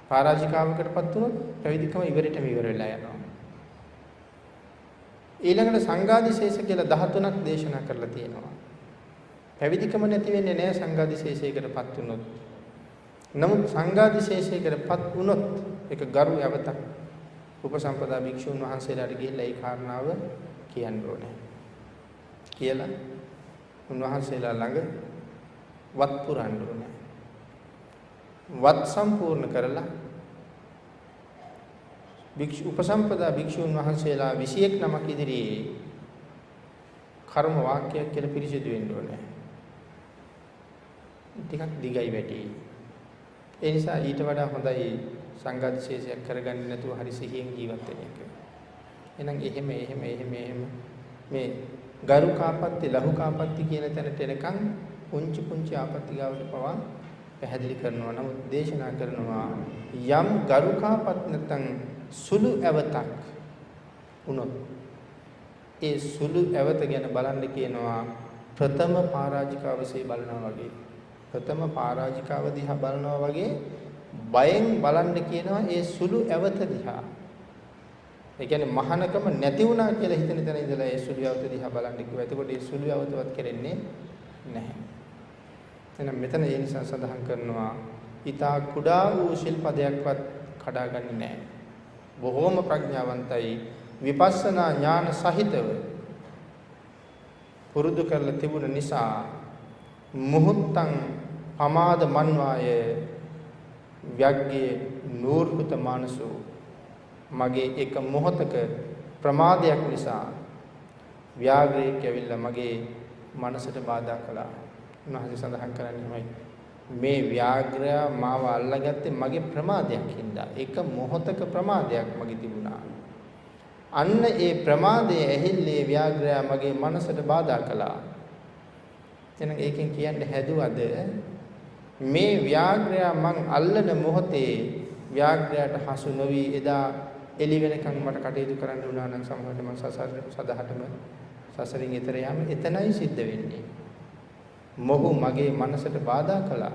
පරාජිකාවකටපත් වුණොත් පැවිදිකම ඉවරටම ඉවර වෙලා යනවා. ඊළඟට සංඝාදිශේෂ කියලා 13ක් දේශනා කරලා තියෙනවා. පැවිදිකම නැති වෙන්නේ නැහැ සංඝාදිශේෂයකටපත් වුණොත්. නමුත් සංඝාදිශේෂයකටපත් වුණොත් ඒක ගරු යවතක් උපසම්පදා භික්ෂුන් වහන්සේලාට ගිහිල්ලා ඒ කාරණාව කියන්න ඕනේ. කියලා උන්වහන්සේලා ළඟ වත් පුරන්න ඕනේ. වත් සම්පූර්ණ කරලා උපසම්පදා භික්ෂුන් වහන්සේලා 21 නමක් ඉදිරියේ කර්ම වාක්‍යයක් කියලා පිරිසිදු වෙන්න ඕනේ. ටිකක් දිගයි වැඩි. ඒ නිසා ඊට වඩා හොඳයි සංඝාදිශේෂයක් කරගන්නේ නැතුව හරි සිහියෙන් ජීවත් වෙන එක. එහෙනම් එහෙම මේ ගරුකාපත්ති ලහුකාපත්ති කියන තැනට එනකන් පුංචි ආපත්ති ගාවට පවා පැහැදිලි කරනවා. නමුත් දේශනා කරනවා යම් ගරුකාපත් නැත්නම් සුළු ඇවතක් වුණොත් ඒ සුළු ඇවත ගැන බලන්න කියනවා ප්‍රථම පරාජිකාවසේ බලනවා වගේ. ප්‍රථම පරාජිකාව දිහා බලනවා වගේ බයෙන් බලන්න කියනවා ඒ සුළු ඇවත දිහා. ඒ කියන්නේ මහානකම නැති වුණා කියලා හිතන තැන ඉඳලා ඒ සුළු ඇවත දිහා බලන්න කිව්වා. එතකොට ඒ සුළු ඇවතවත් කරන්නේ නැහැ. එහෙනම් මෙතන ඒ නිසා සඳහන් කරනවා ඊතා කුඩා වූ ශිල්පදයක්වත් කඩාගන්නේ නැහැ. බොහෝම ප්‍රඥාවන්තයි විපස්සනා ඥාන සහිතව පුරුදු කරලා තිබුණ නිසා මුහුත්තං පමාද මන්වාය ව්‍යග්ගේ නූර්හුත මානසෝ මගේ එක මොහතක ප්‍රමාදයක් නිසා ව්‍යාග්‍රයක් ඇවිල්ලා මගේ මනසට බාධා කළා. උන්වහන්සේ සඳහන් කරන්නේ මේ ව්‍යාග්‍රය මාව අල්ලාගත්තේ මගේ ප්‍රමාදයක් හින්දා. එක මොහතක ප්‍රමාදයක් මගේ තිබුණා. අන්න ඒ ප්‍රමාදයේ ඇහිල්ලේ ව්‍යාග්‍රය මගේ මනසට බාධා කළා. එහෙනම් ඒකෙන් කියන්නේ හැදුවද මේ ව්‍යාග්‍රය මං අල්ලන මොහොතේ ව්‍යාග්‍රයට හසු නොවි එදා එළි වෙනකන් මට කටයුතු කරන්න වුණා නම් සමහරට මං සදහටම සසරින් එතර යාම එතනයි සිද්ධ වෙන්නේ. මොහු මගේ මනසට බාධා කළා.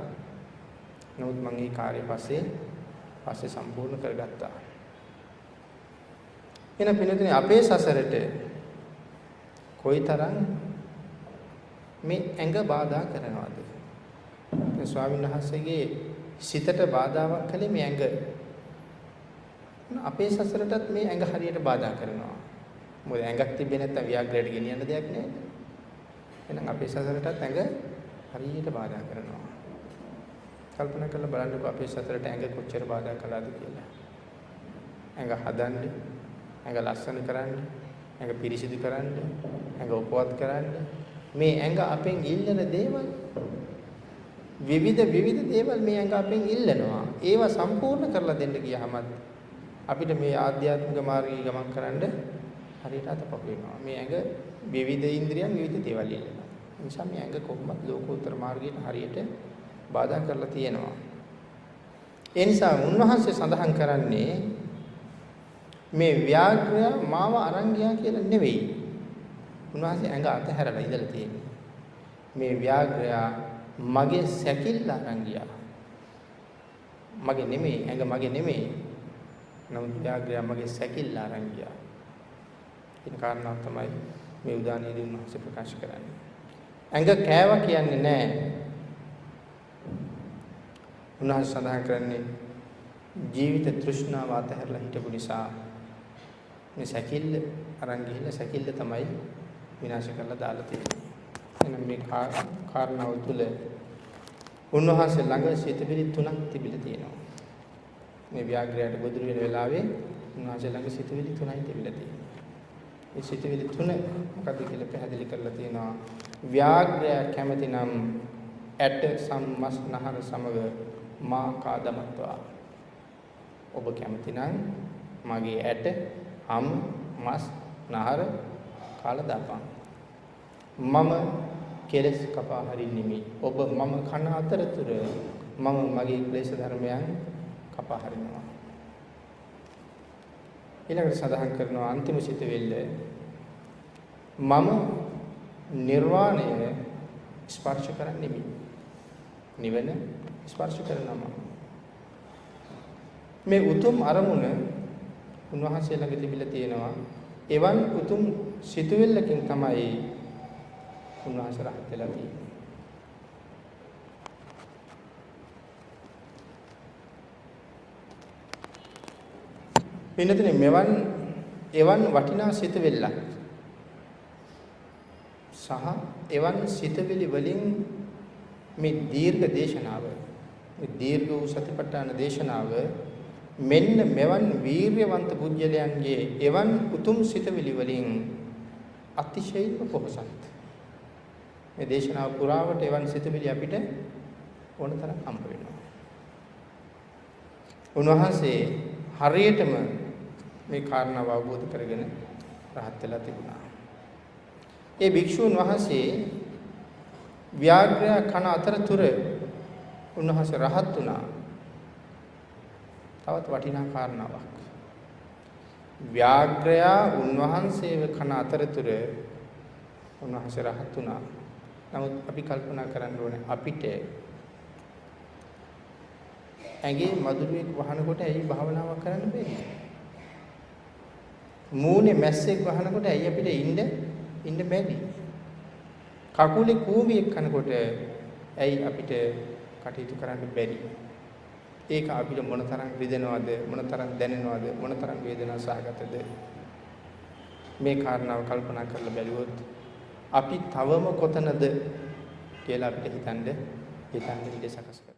නමුත් මං ඒ කාර්යය පස්සේ සම්පූර්ණ කරගත්තා. එන පිළිතුරේ අපේ සසරට කොයිතරම් මේ ඇඟ බාධා කරනවද? මේ ස්වාමීන් වහන්සේගේ සිතට බාධාවක් කළේ මේ ඇඟ. අපේ සසරටත් මේ ඇඟ හරියට බාධා කරනවා. මොකද ඇඟක් තිබ්බේ නැත්නම් ව්‍යාග්‍රයට ගෙනියන්න දෙයක් නෑ. එහෙනම් අපේ සසරටත් ඇඟ හරියට බාධා කරනවා. කල්පනා කරලා බලන්නකෝ අපේ සසරට ඇඟ කොච්චර බාධා කළාද කියලා. ඇඟ හදන්න, ඇඟ ලස්සන කරන්න, ඇඟ පිරිසිදු කරන්න, ඇඟ උපවත් කරන්න මේ ඇඟ අපෙන් ඉල්ලන දේවල් විවිධ දේවල් මේ ඇඟ අපෙන් ඉල්ලනවා. ඒවා සම්පූර්ණ කරලා දෙන්න ගියාම අපිට මේ ආධ්‍යාත්මික මාර්ගයේ ගමන් කරන්න හරියට අතපහු වෙනවා. මේ ඇඟ විවිධ ඉන්ද්‍රියන් විවිධ දේවල් ඉල්ලනවා. ඒ නිසා මේ ඇඟ කොහොමද ලෝකෝත්තර මාර්ගයට හරියට බාධා කරලා තියෙනවා. ඒ නිසා උන්වහන්සේ සඳහන් කරන්නේ මේ ව්‍යාග්‍රය මාව අරන් ගියා කියලා නෙවෙයි. උන්වහන්සේ ඇඟ අතහැරලා ඉඳලා තියෙන්නේ. මේ ව්‍යාග්‍රය මගේ සැකිල්ල අරන් ගියා. මගේ නෙමෙයි, ඇඟ මගේ නෙමෙයි. නමුත් ව්‍යාග්‍රය මගේ සැකිල්ල අරන් ගියා. ඒ කාරණාව තමයි මේ උදානයේදී උන්වහන්සේ ප්‍රකාශ කරන්නේ. ඇඟ කෑවා කියන්නේ නැහැ. උන්වහන්සේ සඳහන් කරන්නේ ජීවිත තෘෂ්ණාව අතහැරලා හිටපු නිසා මේ සැකිල්ල අරන් ගිහිල්ලා සැකිල්ල තමයි විනාශ කරලා දාලා තියෙන්නේ. එහෙනම් මේ කාරණාව තුළ උන්වහන්සේ ළඟ සිතවිලි තුනක් තිබිලා තියෙනවා. මේ ව්‍යාග්‍රයට ගොදුරු වෙන වෙලාවේ උන්වහන්සේ ළඟ සිතවිලි තුනයි තිබිලා තියෙන්නේ. මේ සිතවිලි තුන මොකද කියලා පැහැදිලි කරලා තියෙනවා. ව්‍යාග්‍රය කැමති නම් ඇට සම්මස් නහර සමග මා කාදමත්වා. ඔබ කැමති නම් මගේ ඇට හම් මස් නහර කාලා දාපන්. මම කෙලස් කපා හරින්නෙමි. ඔබ මම කන අතරතුර මම මගේ ක්ලේශ ධර්මයන් කපා හරිනවා. ඊළඟට සඳහන් කරනවා අන්තිම සිතවිල්ල මම නිර්වාණය ස්පර්ශ කරන්නෙමි. නිවන ස්පර්ශ කරනවා. මේ උතුම් අරමුණ උන්වහන්සේ ළඟ තිබිලා තියෙනවා. එවන් උතුම් සිතුවිල්ලකින් තමයි උන්වහන්සේ රහත් වෙලා තියෙන්නේ. වෙනතනේ මෙවන් එවන් වටිනා සිතුවිල්ලක් සහ එවන් සිතුවිලි වලින් මේ දීර්ඝ දේශනාව මේ දීර්ඝ වූ සතිපට්ඨාන දේශනාව මෙන්න මෙවන් වීර්යවන්ත පුජ්‍යලයන්ගේ එවන් උතුම් සිතුවිලි වලින් අතිශයින්ම පොහසත්. මේ දේශනාව පුරාවට එවන් සිතුවිලි අපිට ඕනතරම් හම්බ වෙනවා. උන්වහන්සේ හරියටම මේ කාරණාව අවබෝධ කරගෙන රහත් වෙලා තිබුණා. ඒ භික්ෂුන් වහන්සේ ව්‍යාග්‍රය කන අතරතුර උන්වහන්සේ රහත් වුණා. තවත් වටිනා කාරණාවක්. ව්‍යාග්‍රය උන්වහන්සේව කන අතරතුර උන්වහන්සේ රහත් වුණා. නමුත් අපි කල්පනා කරන්න ඕනේ අපිට ඇඟේ මදුරුවෙක් වහනකොට ඇයි භාවනාවක් කරන්න බැහැ? මූණේ මැස්සෙක් වහනකොට ඇයි අපිට ඉන්න බැරි? කකුලේ කූඹියක් කනකොට ඇයි අපිට කටයුතු කරන්න බැරි? ඒක අපිට මොනතරම් රිදෙනවද, මොනතරම් දැනෙනවද, මොනතරම් වේදනා සහගතද? මේ කාරණාව කල්පනා කරලා බැලුවොත් අපි තවම කොතනද කියලා අපිට හිතන්න ඉඩ සකස් කරනවා.